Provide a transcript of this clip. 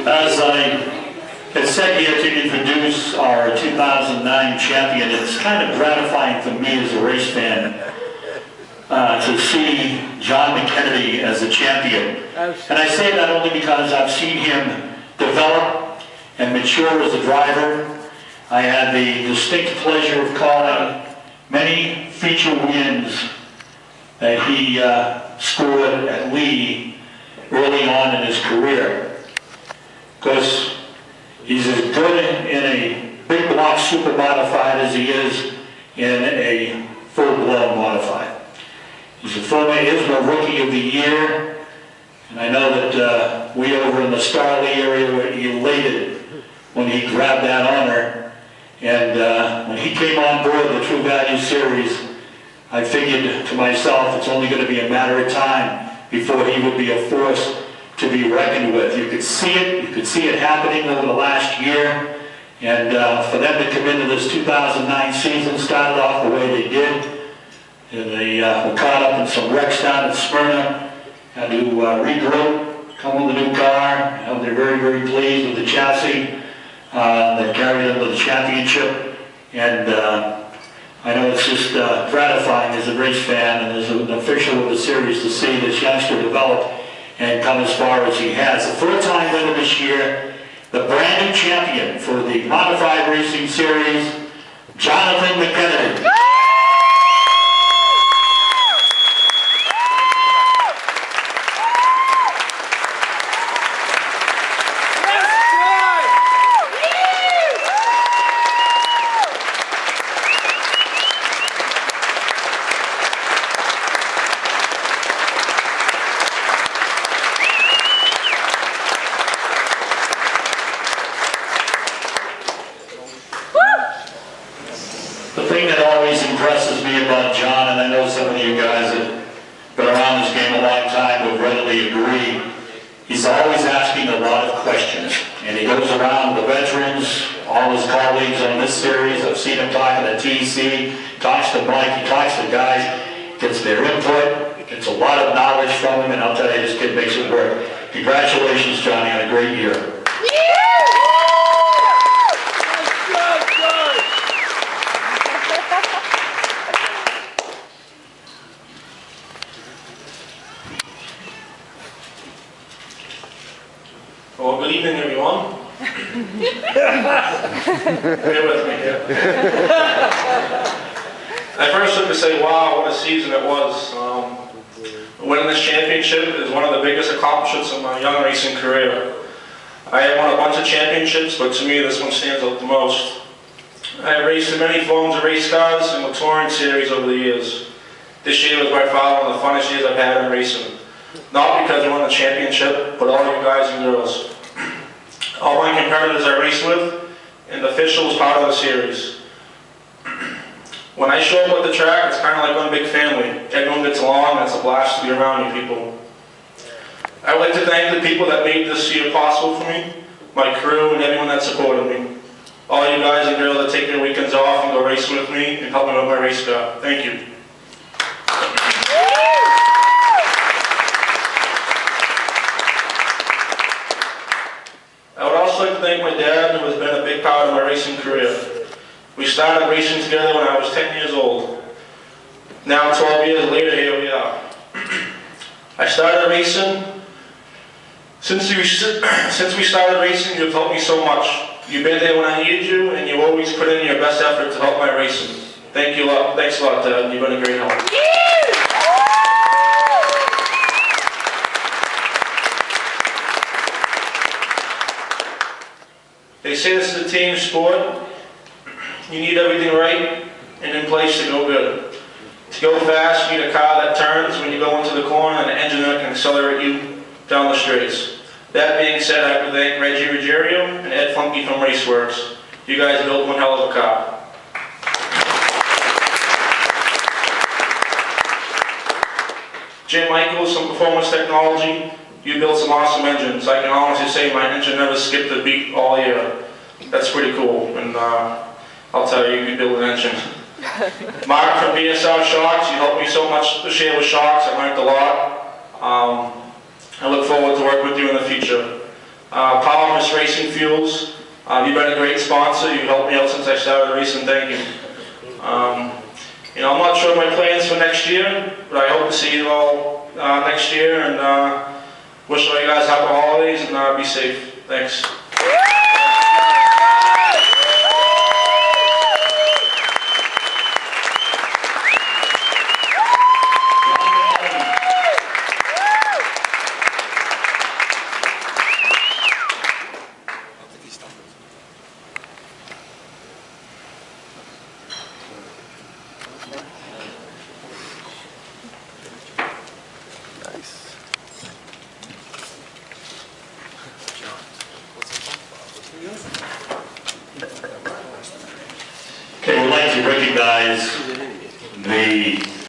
As I had said here to introduce our 2009 champion, it's kind of gratifying for me as a race fan to see John McKennedy as a champion. And I say that only because I've seen him develop and mature as a driver. I had the distinct pleasure of calling many feature wins that he scored at Lee early on in his career. Because he's as good in a big block super modified as he is in a full-blown modified. He's a former ISMA Rookie of the Year, and I know that we over in the Starley area were elated when he grabbed that honor. And when he came on board the True Value Series, I figured to myself it's only going to be a matter of time before he would be a force to be reckoned with. You could see it happening over the last year, and for them to come into this 2009 season, started off the way they did, and they were caught up in some wrecks down at Smyrna, had to regroup, come with a new car. They're very, very pleased with the chassis that carried them to the championship, and I know it's just gratifying as a race fan and as an official of the series to see this youngster develop and come as far as he has. The four-time winner this year, the brand new champion for the Modified Racing Series, Jonathan McKennedy. The thing that always impresses me about John, and I know some of you guys that have been around this game a long time would readily agree, he's always asking a lot of questions. And he goes around the veterans, all his colleagues on this series. I've seen him talking to TC, talks to Mike, he talks to guys, gets their input, gets a lot of knowledge from him, and I'll tell you, this kid makes it work. Congratulations, Johnny, on a great year. Well, good evening, everyone. Bear with me here. I first have to say, wow, what a season it was. Winning this championship is one of the biggest accomplishments of my young racing career. I have won a bunch of championships, but to me this one stands out the most. I have raced in many forms of race cars and the touring series over the years. This year was by far one of the funnest years I've had in racing. Not because I won the championship, but all you guys and girls. All my competitors I race with, and the official was part of the series. When I show up at the track, it's kind of like one big family. Everyone gets along, and it's a blast to be around you people. I would like to thank the people that made this year possible for me, my crew, and everyone that supported me. All you guys and girls that take their weekends off and go racing with me and help me with my race car. Thank you. I would also like to thank my dad, who has been a big part of my racing career. We started racing together when I was 10 years old. Now, 12 years later, here we are. I started racing. Since we started racing, you've helped me so much. You've been there when I needed you, and you always put in your best effort to help my racing. Thank you a lot. Thanks a lot, Dad. You've been a great help. They say this is a team sport. You need everything right and in place to go good. To go fast, you need a car that turns when you go into the corner and an engine that can accelerate you down the straights. That being said, I have to thank Reggie Ruggiero and Ed Funky from Raceworks. You guys built one hell of a car. Jim Michaels from Performance Technology, you built some awesome engines. I can honestly say my engine never skipped a beat all year. That's pretty cool, and I'll tell you, you can build an engine. Mark from BSR Shocks, you helped me so much this year with shocks. I learned a lot. I look forward to working with you in the future. Powerhouse Racing Fuels. You've been a great sponsor. You helped me out since I started racing. Thank you. You know, I'm not sure my plans for next year, but I hope to see you all next year, and wish all you guys happy holidays and be safe. Thanks. Okay, we'd like to recognize the